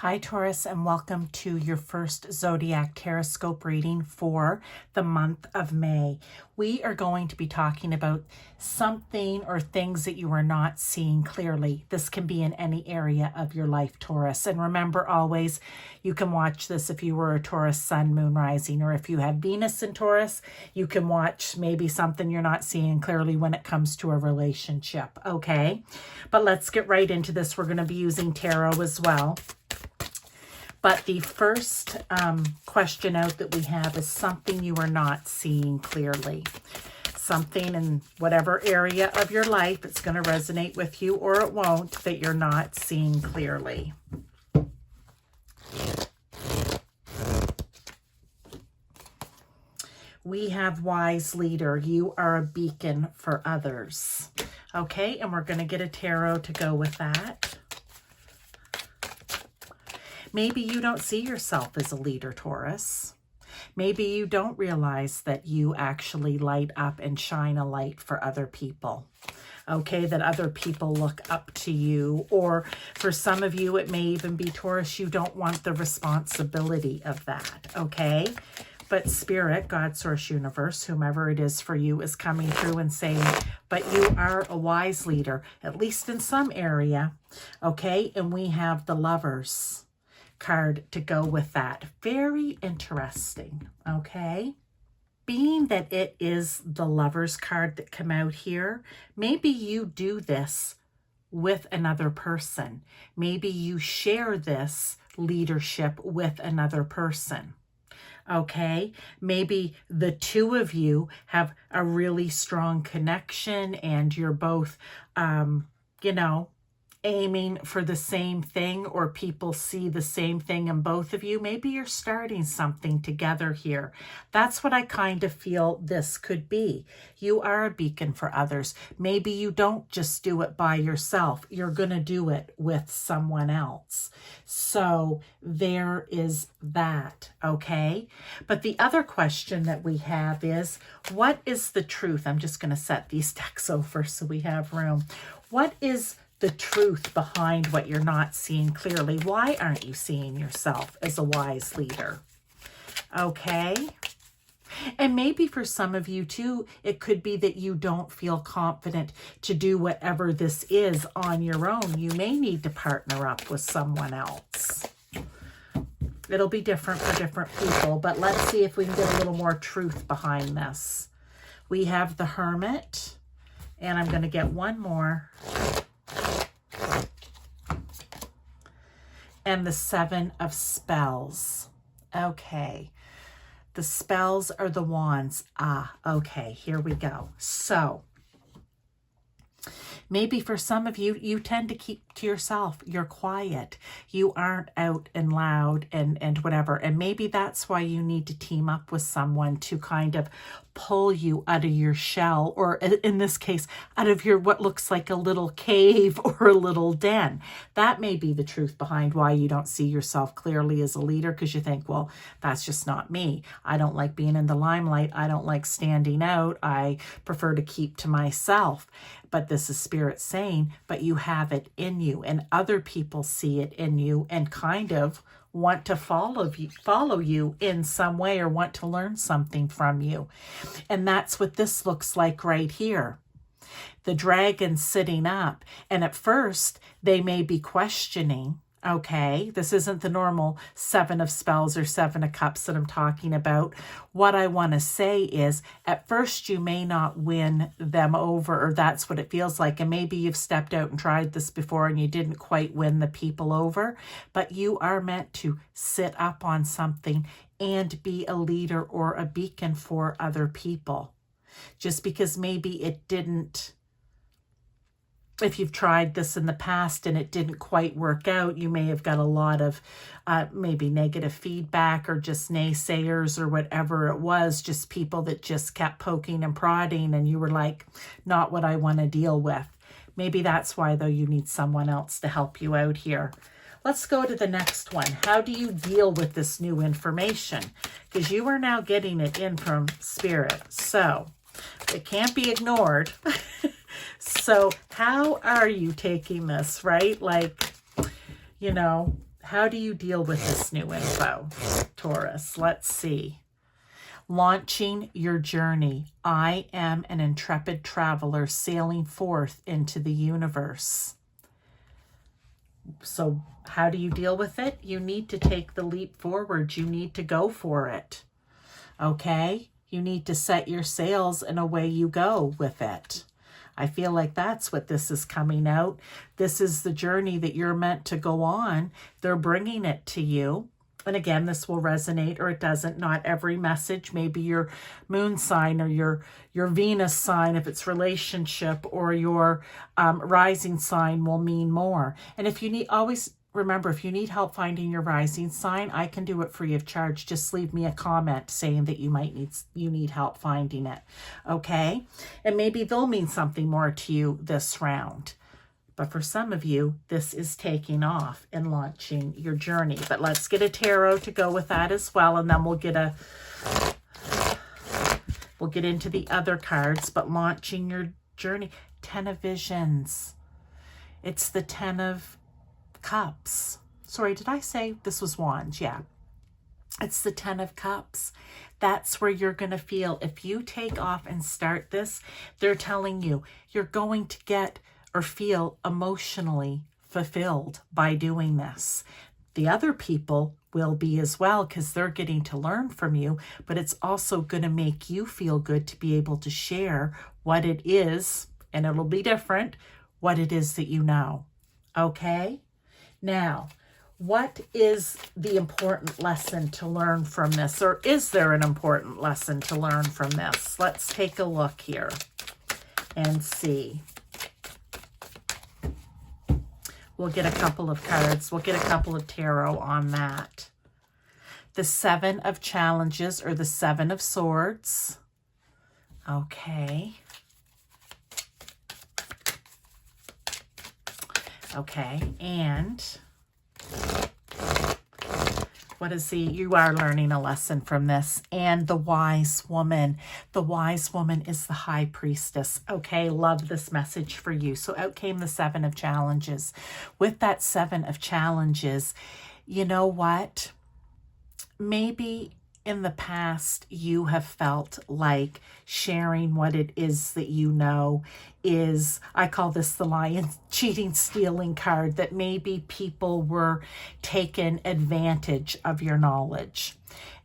Hi, Taurus, and welcome to your first Zodiac Taroscope reading for the month of May. We are going to be talking about something or things that you are not seeing clearly. This can be in any area of your life, Taurus. And remember always, you can watch this if you were a Taurus sun, moon, rising, or if you have Venus in Taurus, you can watch maybe something you're not seeing clearly when it comes to a relationship, okay? But let's get right into this. We're going to be using tarot as well. But the first question out that we have is something you are not seeing clearly. Something in whatever area of your life, it's going to resonate with you or it won't, that you're not seeing clearly. We have wise leader. You are a beacon for others. Okay, and we're going to get a tarot to go with that. Maybe you don't see yourself as a leader, Taurus. Maybe you don't realize that you actually light up and shine a light for other people. Okay, that other people look up to you. Or for some of you, it may even be, Taurus, you don't want the responsibility of that. Okay, but Spirit, God, Source, Universe, whomever it is for you, is coming through and saying, but you are a wise leader, at least in some area. Okay, and we have the Lovers card to go with that. Very interesting, okay? Being that it is the Lovers card that come out here, maybe you do this with another person. Maybe you share this leadership with another person. Okay, maybe the two of you have a really strong connection and you're both, aiming for the same thing, or people see the same thing in both of you. Maybe you're starting something together here. That's what I kind of feel this could be. You are a beacon for others. Maybe you don't just do it by yourself. You're going to do it with someone else. So there is that, okay? But the other question that we have is, what is the truth? I'm just going to set these decks over so we have room. What is the truth behind what you're not seeing clearly? Why aren't you seeing yourself as a wise leader? Okay. And maybe for some of you too, it could be that you don't feel confident to do whatever this is on your own. You may need to partner up with someone else. It'll be different for different people, but let's see if we can get a little more truth behind this. We have the Hermit, and I'm going to get one more. And the Seven of Spells. Okay. The spells are the wands. Okay. Here we go. So maybe for some of you, you tend to keep to yourself. You're quiet. You aren't out and loud and whatever. And maybe that's why you need to team up with someone to kind of pull you out of your shell, or in this case, out of your what looks like a little cave or a little den. That may be the truth behind why you don't see yourself clearly as a leader, because you think, well, that's just not me. I don't like being in the limelight. I don't like standing out. I prefer to keep to myself. But this is Spirit saying, but you have it in you, and other people see it in you and kind of want to follow you in some way, or want to learn something from you. And that's what this looks like right here. The dragon sitting up, and at first they may be questioning, okay, this isn't the normal Seven of Spells or Seven of Cups that I'm talking about. What I want to say is, at first you may not win them over, or that's what it feels like. And maybe you've stepped out and tried this before and you didn't quite win the people over, but you are meant to sit up on something and be a leader or a beacon for other people. Just because maybe it didn't, if you've tried this in the past and it didn't quite work out, you may have got a lot of maybe negative feedback, or just naysayers, or whatever it was, just people that just kept poking and prodding, and you were like, not what I want to deal with. Maybe that's why, though, you need someone else to help you out here. Let's go to the next one. How do you deal with this new information? Because you are now getting it in from Spirit, so it can't be ignored. So how are you taking this, right? Like, How do you deal with this new info, Taurus? Let's see. Launching your journey. I am an intrepid traveler sailing forth into the universe. So how do you deal with it? You need to take the leap forward. You need to go for it. Okay? You need to set your sails and away you go with it. I feel like that's what this is coming out. This is the journey that you're meant to go on. They're bringing it to you. And again, this will resonate or it doesn't. Not every message, maybe your moon sign or your Venus sign, if it's relationship, or your rising sign will mean more. And if you need, always remember, if you need help finding your rising sign, I can do it free of charge. Just leave me a comment saying that you need help finding it. Okay? And maybe they'll mean something more to you this round. But for some of you, this is taking off and launching your journey. But let's get a tarot to go with that as well. And then we'll get into the other cards. But launching your journey. 10 of Visions. It's the 10 of Cups. Sorry, did I say this was Wands? Yeah. It's the 10 of Cups. That's where you're going to feel, if you take off and start this, they're telling you you're going to get or feel emotionally fulfilled by doing this. The other people will be as well, because they're getting to learn from you, but it's also going to make you feel good to be able to share what it is, and it'll be different, what it is that you know. Okay? Now, what is the important lesson to learn from this? Or is there an important lesson to learn from this? Let's take a look here and see. We'll get a couple of cards. We'll get a couple of tarot on that. The 7 of Challenges, or the 7 of Swords. Okay. Okay, and what is you are learning a lesson from this. And the Wise Woman. The Wise Woman is the High Priestess. Okay, love this message for you. So out came the 7 of Challenges. With that 7 of Challenges, you know what? Maybe in the past you have felt like sharing what it is that you know is, I call this the lion cheating, stealing card, that maybe people were taking advantage of your knowledge.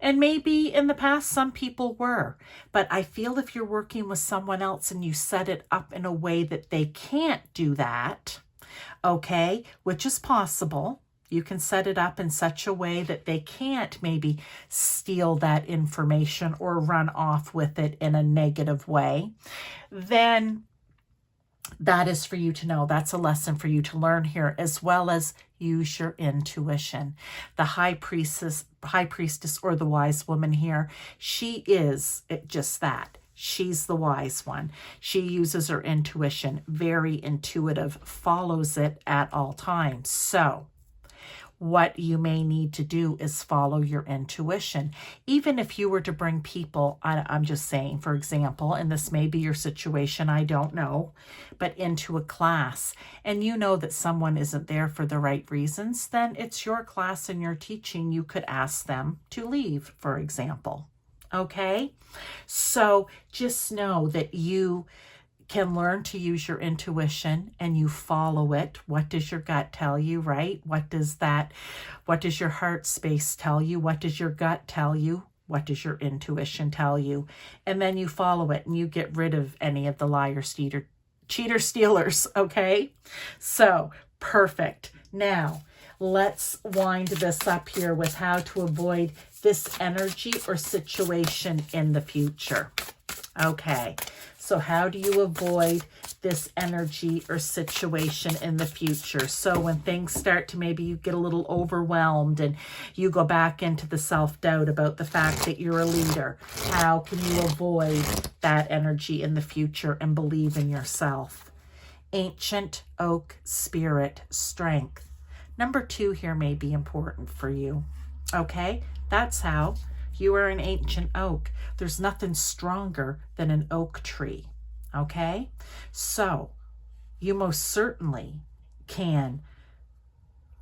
And maybe in the past some people were, but I feel if you're working with someone else and you set it up in a way that they can't do that, okay, which is possible. You can set it up in such a way that they can't maybe steal that information or run off with it in a negative way. Then that is for you to know. That's a lesson for you to learn here, as well as use your intuition. The high priestess or the wise woman here, she is just that. She's the wise one. She uses her intuition, very intuitive, follows it at all times. So what you may need to do is follow your intuition. Even if you were to bring people, I'm just saying, for example, and this may be your situation, I don't know, but into a class, and you know that someone isn't there for the right reasons, then it's your class and your teaching. You could ask them to leave, for example. Okay? So just know that you can learn to use your intuition and you follow it. What does your gut tell you, right? What does your heart space tell you? What does your gut tell you? What does your intuition tell you? And then you follow it and you get rid of any of the liar, cheater, stealers, okay? So, perfect. Now, let's wind this up here with how to avoid this energy or situation in the future. Okay, so how do you avoid this energy or situation in the future? So when things start to, maybe you get a little overwhelmed and you go back into the self-doubt about the fact that you're a leader, how can you avoid that energy in the future and believe in yourself? Ancient oak spirit, strength. Number 2 here may be important for you. Okay, that's how. You are an ancient oak. There's nothing stronger than an oak tree, okay? So you most certainly can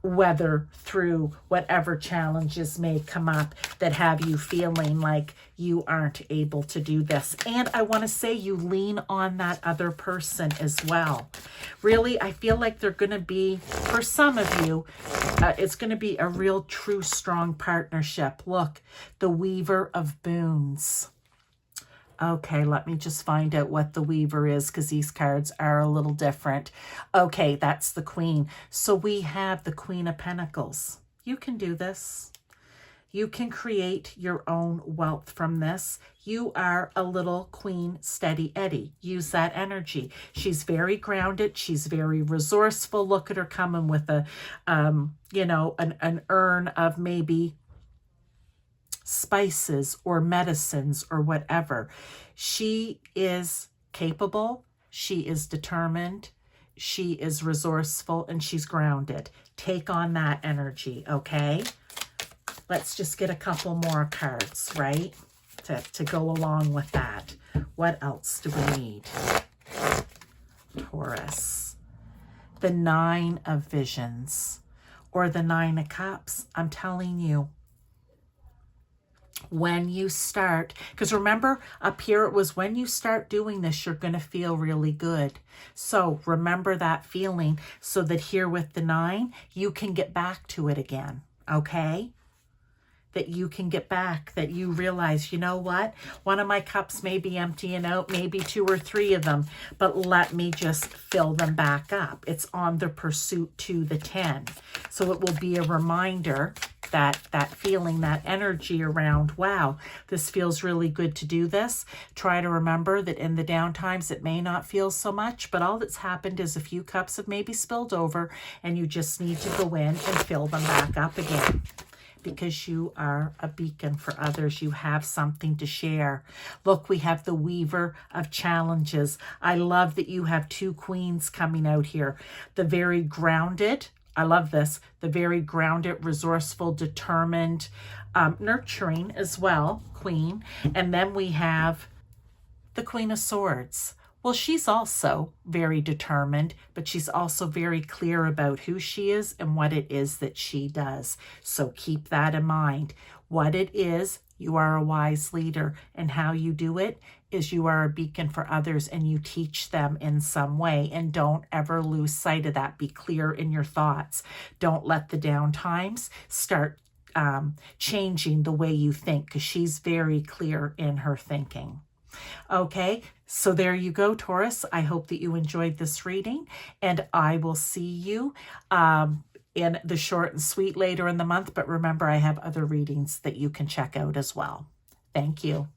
weather through whatever challenges may come up that have you feeling like you aren't able to do this. And I want to say you lean on that other person as well. Really, I feel like they're going to be, for some of you, it's going to be a real, true, strong partnership. Look, the Weaver of Boons. Okay, let me just find out what the Weaver is, because these cards are a little different. Okay, that's the Queen. So we have the Queen of Pentacles. You can do this. You can create your own wealth from this. You are a little Queen Steady Eddie. Use that energy. She's very grounded. She's very resourceful. Look at her coming with a, you know, an urn of maybe spices or medicines or whatever. She is capable, she is determined, she is resourceful, and she's grounded. Take on that energy, okay? Let's just get a couple more cards, right? To go along with that. What else do we need? Taurus. The Nine of Visions, or the Nine of Cups. I'm telling you, when you start, because remember up here it was when you start doing this, you're going to feel really good. So remember that feeling so that here with the 9, you can get back to it again, okay? That you can get back, that you realize, you know what? One of my cups may be emptying out, maybe 2 or 3 of them, but let me just fill them back up. It's on the pursuit to the 10. So it will be a reminder that feeling, that energy around, wow, this feels really good to do this. Try to remember that in the down times, it may not feel so much, but all that's happened is a few cups have maybe spilled over, and you just need to go in and fill them back up again. Because you are a beacon for others. You have something to share. Look, we have the Weaver of Challenges. I love that you have 2 queens coming out here. The very grounded, I love this, the very grounded, resourceful, determined, nurturing as well, queen. And then we have the Queen of Swords. Well, she's also very determined, but she's also very clear about who she is and what it is that she does. So keep that in mind. What it is, you are a wise leader, and how you do it is you are a beacon for others and you teach them in some way, and don't ever lose sight of that. Be clear in your thoughts. Don't let the down times start changing the way you think, because she's very clear in her thinking. Okay, so there you go, Taurus. I hope that you enjoyed this reading, and I will see you in the short and sweet later in the month. But remember, I have other readings that you can check out as well. Thank you.